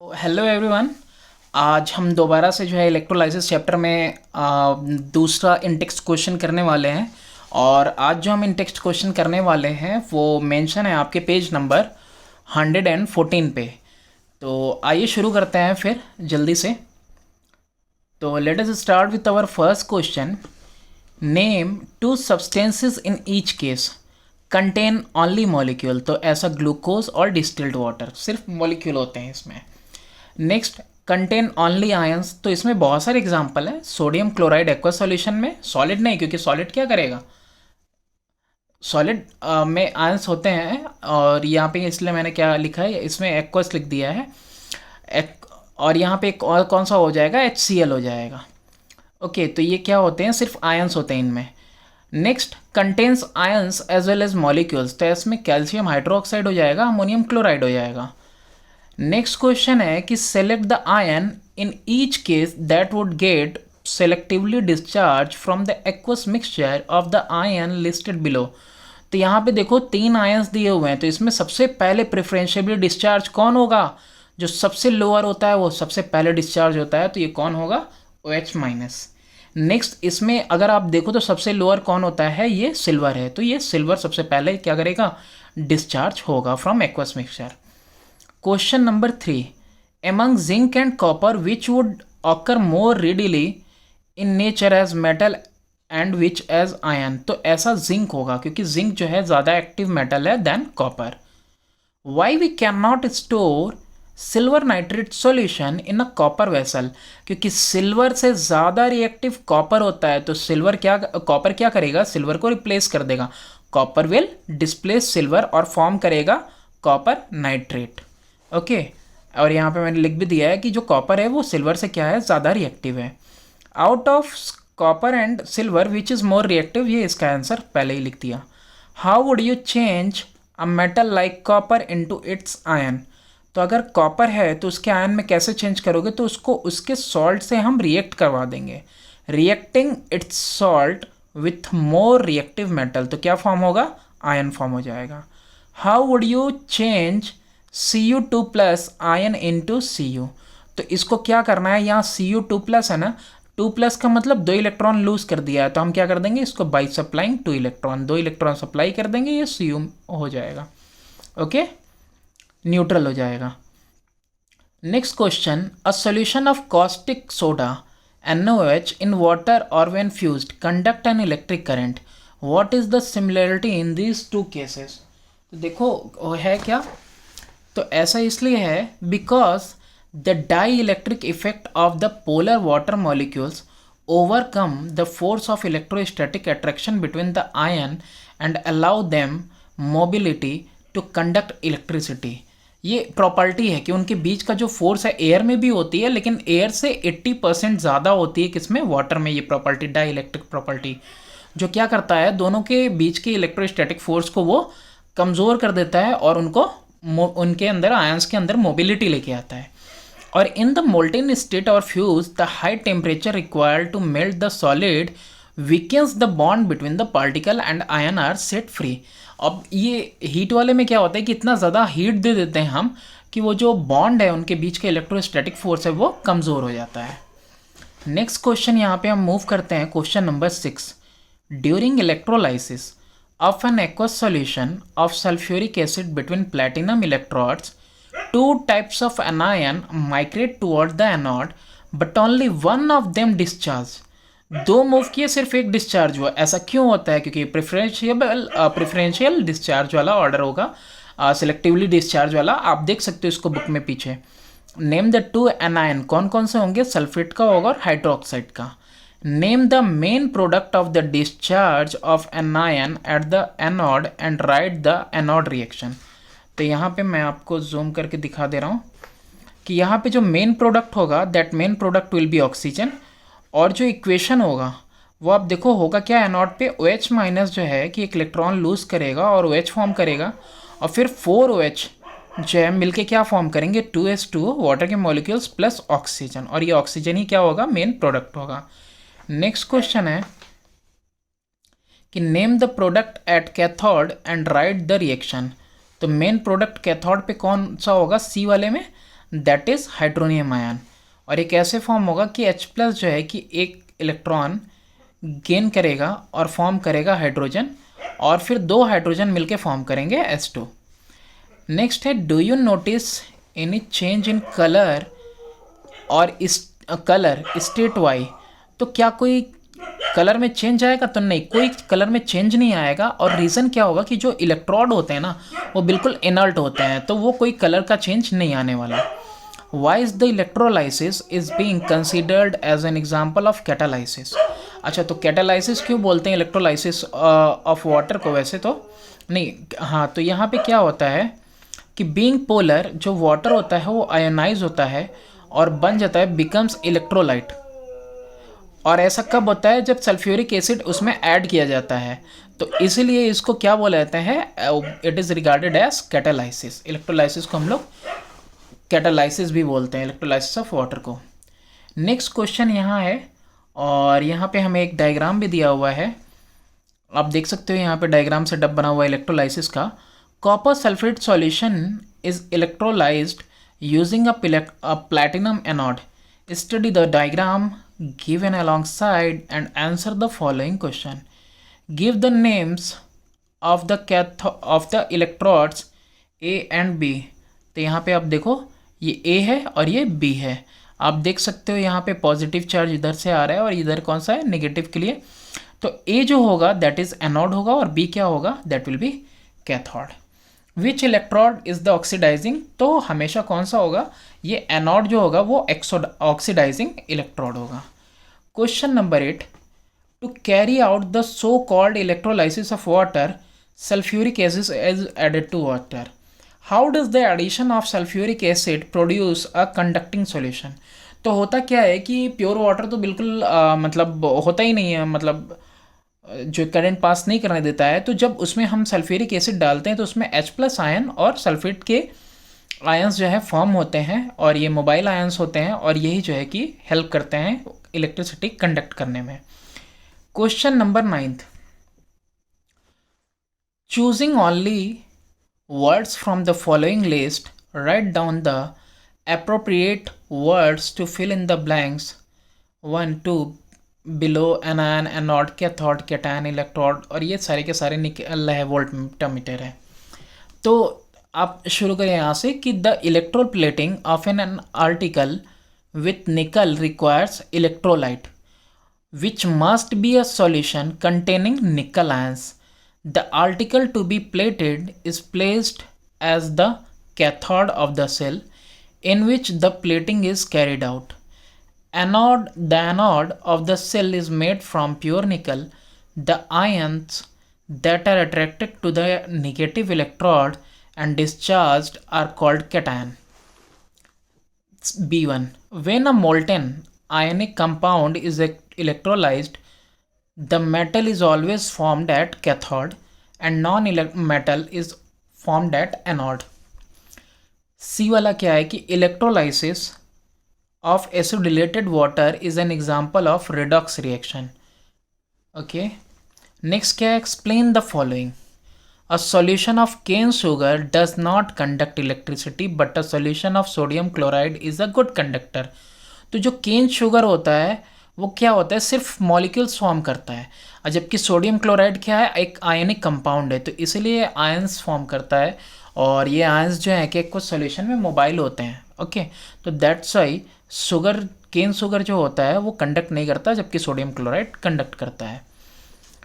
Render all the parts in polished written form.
Hello everyone. आज हम दोबारा से जो है इलेक्ट्रोलाइसिस चैप्टर में दूसरा इंटेक्स्ट क्वेश्चन करने वाले हैं। और आज जो हम इंटेक्स्ट क्वेश्चन करने वाले हैं वो मेंशन है आपके पेज नंबर 114 पे। तो आइए शुरू करते हैं फिर जल्दी से। तो let us start with our first question. Name two substances in each case contain only molecule. तो ऐसा ग्लूकोज और डिस्टिल्ड वाटर सिर्फ मॉलिक्यूल होते हैं इसमें। Next, contain only ions. तो इसमें बहुत सारे एग्जांपल हैं। सोडियम क्लोराइड एक्वा सॉल्यूशन में, सॉलिड नहीं क्योंकि सॉलिड क्या करेगा, सॉलिड में आयंस होते हैं। और यहाँ पे इसलिए मैंने क्या लिखा है, इसमें एक्वस लिख दिया है और यहाँ पे एक और कौन सा हो जाएगा, HCl हो जाएगा। ओके, तो ये क्या होते हैं, सिर्फ आयंस होते हैं इनमें। Next, contains ions as well as molecules. तो इसमें कैल्शियम हाइड्रोक्साइड हो जाएगा, अमोनियम क्लोराइड हो जाएगा। नेक्स्ट क्वेश्चन है कि select the ion in each case that would get selectively discharge from the aqueous mixture of the ion listed below. तो यहाँ पे देखो 3 आयंस दिए हुए हैं, तो इसमें सबसे पहले प्रेफरेंशियली डिस्चार्ज कौन होगा, जो सबसे लोअर होता है वो सबसे पहले डिस्चार्ज होता है, तो ये कौन होगा, OH माइनस। नेक्स्ट, इसमें अगर आप देखो तो सबसे लोअर कौन होता है, ये सिल्वर है, तो ये सिल्वर सबसे पहले क्या करेगा, डिस्चार्ज होगा from aqueous mixture. Question number 3. Among zinc and copper, which would occur more readily in nature as metal and which as ion? तो ऐसा zinc होगा क्योंकि zinc जो है ज़्यादा एक्टिव मेटल है than copper. Why we cannot store silver nitrate solution in a copper vessel? क्योंकि silver से ज़्यादा रिएक्टिव कॉपर होता है, तो कॉपर क्या करेगा, सिल्वर को रिप्लेस कर देगा। कॉपर विल डिस्प्लेस सिल्वर और फॉर्म करेगा कॉपर नाइट्रेट। ओके, और यहाँ पे मैंने लिख भी दिया है कि जो कॉपर है वो सिल्वर से क्या है, ज़्यादा रिएक्टिव है। Out of copper and silver which is more reactive, ये इसका आंसर पहले ही लिख दिया। How would you change a metal like copper into its ion? तो अगर कॉपर है तो उसके आयन में कैसे चेंज करोगे, तो उसको उसके सॉल्ट से हम रिएक्ट करवा देंगे। Reacting it's salt with more reactive metal, तो क्या फॉर्म होगा, आयन फॉर्म हो जाएगा। How would you change Cu2 plus ion into Cu? तो इसको क्या करना है, यहाँ Cu2 प्लस है ना, 2 प्लस का मतलब 2 इलेक्ट्रॉन लूज कर दिया है, तो हम क्या कर देंगे, इसको by supplying 2 electron, 2 electron supply कर देंगे, ये Cu हो जाएगा। ओके, न्यूट्रल हो जाएगा। Next question, a solution of caustic soda NaOH in water और when fused conduct an electric current. What is the similarity in these 2 cases? तो देखो है क्या, तो ऐसा इसलिए है because the dielectric effect of the polar water molecules overcome the force of electrostatic attraction between the ion and allow them mobility to conduct electricity. ये property है कि उनके बीच का जो फोर्स है एयर में भी होती है, लेकिन एयर से 80% ज़्यादा होती है किसमें, वाटर में। ये प्रॉपर्टी डाई इलेक्ट्रिक प्रॉपर्टी जो क्या करता है, दोनों के बीच के इलेक्ट्रोस्टैटिक फोर्स को वो कमज़ोर कर देता है और उनके अंदर आयंस के अंदर मोबिलिटी लेके आता है। और इन द मोल्टेन स्टेट और fuse the high temperature required to melt the solid weakens the bond between the particle and ion are set free. अब ये हीट वाले में क्या होता है कि इतना ज़्यादा हीट दे देते हैं हम कि वो जो बॉन्ड है उनके बीच के इलेक्ट्रोस्टैटिक फोर्स है वो कमज़ोर हो जाता है। नेक्स्ट क्वेश्चन यहाँ पे हम मूव करते हैं, question number 6। During electrolysis of an aqueous solution of sulfuric acid between platinum electrodes, 2 types of anion migrate toward the anode but only one of them discharge। 2 move किए, सिर्फ एक discharge हुआ। ऐसा क्यों होता है, क्योंकि प्रेफरेंशियल डिस्चार्ज वाला ऑर्डर होगा, सिलेक्टिवली डिस्चार्ज वाला। आप देख सकते हो इसको बुक में पीछे। नेम द 2 एनायन, कौन कौन से होंगे, सल्फेट का होगा और हाइड्रोक्साइड का। Name the main product of the discharge of anion at the anode and write the anode reaction। तो यहाँ पे मैं आपको जूम करके दिखा दे रहा हूँ कि यहाँ पे जो मेन प्रोडक्ट होगा that main product will be oxygen, और जो इक्वेशन होगा वो आप देखो होगा क्या, एनोड पे OH माइनस जो है कि एक इलेक्ट्रॉन लूज करेगा और OH फॉर्म करेगा, और फिर 4OH जो है मिलके क्या फॉर्म करेंगे, 2H2O वाटर के मॉलिक्यूल्स प्लस ऑक्सीजन, और ये ऑक्सीजन ही क्या होगा, मेन प्रोडक्ट होगा। नेक्स्ट क्वेश्चन है कि name the product at cathode and right the reaction. तो मेन प्रोडक्ट कैथोड पे कौन सा होगा, सी वाले में, दैट इज़ हाइड्रोनियम आयन। और ये कैसे फॉर्म होगा कि H प्लस जो है कि एक इलेक्ट्रॉन गेन करेगा और फॉर्म करेगा हाइड्रोजन, और फिर दो हाइड्रोजन मिलके फॉर्म करेंगे H2। नेक्स्ट है, do you notice any change in colour और इस कलर स्टेट वाई। तो क्या कोई कलर में चेंज आएगा? तो नहीं, कोई कलर में चेंज नहीं आएगा। और रीज़न क्या होगा कि जो इलेक्ट्रोड होते हैं ना वो बिल्कुल इनर्ट होते हैं, तो वो कोई कलर का चेंज नहीं आने वाला। Why is the electrolysis is being considered as an example of catalysis. अच्छा, तो कैटालाइसिस क्यों बोलते हैं इलेक्ट्रोलाइसिस ऑफ वाटर को? वैसे तो नहीं, हाँ, तो यहाँ पे क्या होता है कि बीइंग पोलर, जो वाटर होता है वो आयोनाइज होता है और बन जाता है, बिकम्स इलेक्ट्रोलाइट। और ऐसा कब होता है? जब सल्फ्यूरिक एसिड उसमें ऐड किया जाता है, तो इसीलिए इसको क्या बोला जाता है? It is regarded as catalysis. Electrolysis को हम लोग कैटालाइसिस भी बोलते हैं, इलेक्ट्रोलाइसिस ऑफ वाटर को। नेक्स्ट क्वेश्चन यहाँ है, और यहाँ पे हमें एक डायग्राम भी दिया हुआ है, आप देख सकते हो यहाँ पे डायग्राम से डब बना हुआ है इलेक्ट्रोलाइसिस का। Copper sulphate solution is electrolysed using a platinum anode. Study the diagram given alongside and answer the following question. Give the names of the electrodes A and B। तो यहाँ पे आप देखो ये A है और ये B है। आप देख सकते हो यहाँ पे पॉजिटिव चार्ज इधर से आ रहा है और इधर कौन सा है? नेगेटिव के लिए। तो A जो होगा दैट इज एनोड होगा और B क्या होगा? That will be cathode. Which electrode is the oxidising. तो हमेशा कौन सा होगा? ये एनोड जो होगा वो ऑक्सीडाइजिंग इलेक्ट्रोड होगा। Question number 8, to carry out the so called electrolysis of water, sulphuric acid is added to water. How does the addition of sulphuric acid produce a conducting solution. तो होता क्या है कि pure water तो बिल्कुल मतलब होता ही नहीं है, मतलब जो करंट पास नहीं करने देता है। तो जब उसमें हम सल्फ्यूरिक एसिड डालते हैं तो उसमें H प्लस आयन और सल्फेट के आयंस जो है फॉर्म होते हैं, और ये मोबाइल आयंस होते हैं, और यही जो है कि हेल्प करते हैं इलेक्ट्रिसिटी कंडक्ट करने में। Question number 9, choosing only words from the following list, write down the appropriate words to fill in the blanks 1 2 below, anion, anode, cathode, cation, electrode, और ये सारे के सारे निकल है वोल्टमीटर है। तो आप शुरू करें यहाँ से कि the electroplating of an article with nickel requires electrolyte which must be a solution containing nickel ions. The article to be plated is placed as the cathode of the cell in which the plating is carried out. The anode of the cell is made from pure nickel. The ions that are attracted to the negative electrode and discharged are called cation. B1. When a molten ionic compound is electrolyzed, the metal is always formed at cathode and non-metal is formed at anode. C वाला क्या है कि electrolysis of acidilated water is an example of redox reaction. Okay. Next क्या है? Explain the following. A solution of cane sugar does not conduct electricity, but a solution of sodium chloride is a good conductor. तो जो cane sugar होता है वो क्या होता है? सिर्फ मॉलिक्यूल्स फॉर्म करता है, और जबकि सोडियम क्लोराइड क्या है? एक आयनिक कंपाउंड है, तो इसीलिए आयंस फॉर्म करता है, और ये आयंस जो है कि कुछ सॉल्यूशन में मोबाइल होते हैं। ओके, तो that's why sugar, cane sugar जो होता है वो कंडक्ट नहीं करता, जबकि सोडियम क्लोराइड कंडक्ट करता है।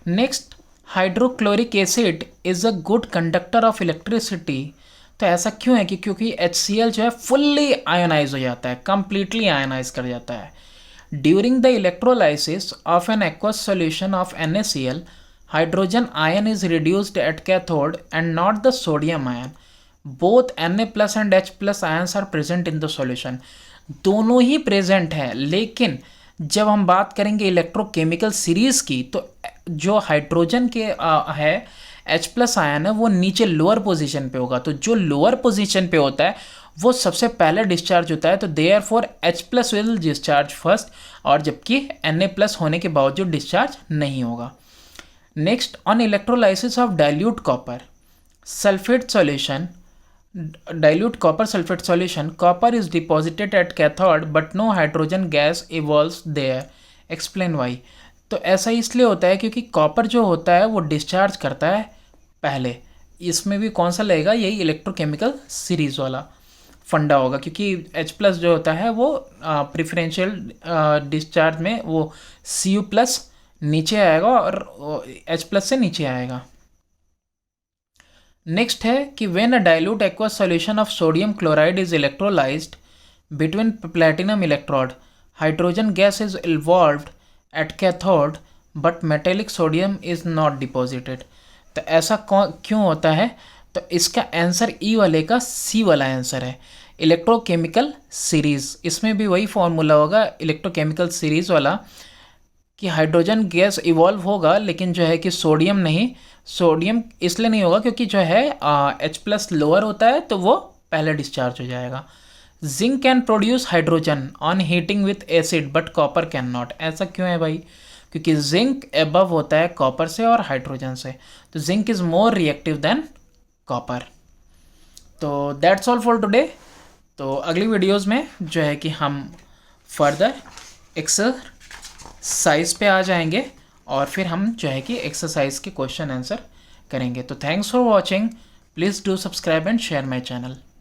Next, hydrochloric acid is a good conductor of electricity. तो ऐसा क्यों है कि क्योंकि HCl जो है फुल्ली आयोनाइज हो जाता है, कंप्लीटली आयोनाइज कर जाता है। During the electrolysis of an aqueous solution of NaCl, hydrogen ion is reduced at cathode and not the sodium ion. Both Na plus and H plus ions are present in the solution. दोनों ही present है, लेकिन जब हम बात करेंगे electrochemical series की, तो जो हाइड्रोजन के है H प्लस आयन है वो नीचे लोअर पोजीशन पे होगा। तो जो लोअर पोजीशन पे होता है वो सबसे पहले डिस्चार्ज होता है, तो therefore H plus will discharge first, और जबकि Na प्लस होने के बावजूद डिस्चार्ज नहीं होगा। Next, on electrolysis of dilute copper sulphate solution dilute copper sulfate solution, copper is deposited at cathode but no hydrogen gas evolves there. Explain why. तो ऐसा इसलिए होता है क्योंकि कॉपर जो होता है वो डिस्चार्ज करता है पहले। इसमें भी कौन सा लगेगा, यही इलेक्ट्रोकेमिकल सीरीज वाला फंडा होगा, क्योंकि H प्लस जो होता है वो प्रिफरेंशियल डिस्चार्ज में वो Cu प्लस नीचे आएगा और H प्लस से नीचे आएगा। नेक्स्ट है कि when a dilute aqueous solution of sodium chloride is electrolysed between platinum electrode, hydrogen gas is involved at cathode but metallic sodium is not deposited. तो ऐसा क्यों होता है, तो इसका आंसर ई वाले का सी वाला आंसर है, इलेक्ट्रोकेमिकल सीरीज। इसमें भी वही फॉर्मूला होगा इलेक्ट्रोकेमिकल सीरीज वाला कि हाइड्रोजन गैस इवॉल्व होगा लेकिन जो है कि सोडियम नहीं। सोडियम इसलिए नहीं होगा क्योंकि जो है H प्लस लोअर होता है तो वो पहले डिस्चार्ज हो जाएगा। Zinc can produce hydrogen on heating with acid but copper can not. ऐसा क्यों है भाई, क्योंकि जिंक एबव होता है कॉपर से और हाइड्रोजन से, तो zinc is more reactive than copper. तो दैट्स ऑल फॉर टुडे। तो अगली वीडियोज़ में जो है कि हम फर्दर एक्सरसाइज पे आ जाएंगे और फिर हम जो है कि एक्सरसाइज के क्वेश्चन आंसर करेंगे। तो thanks for watching, please do subscribe and share my channel.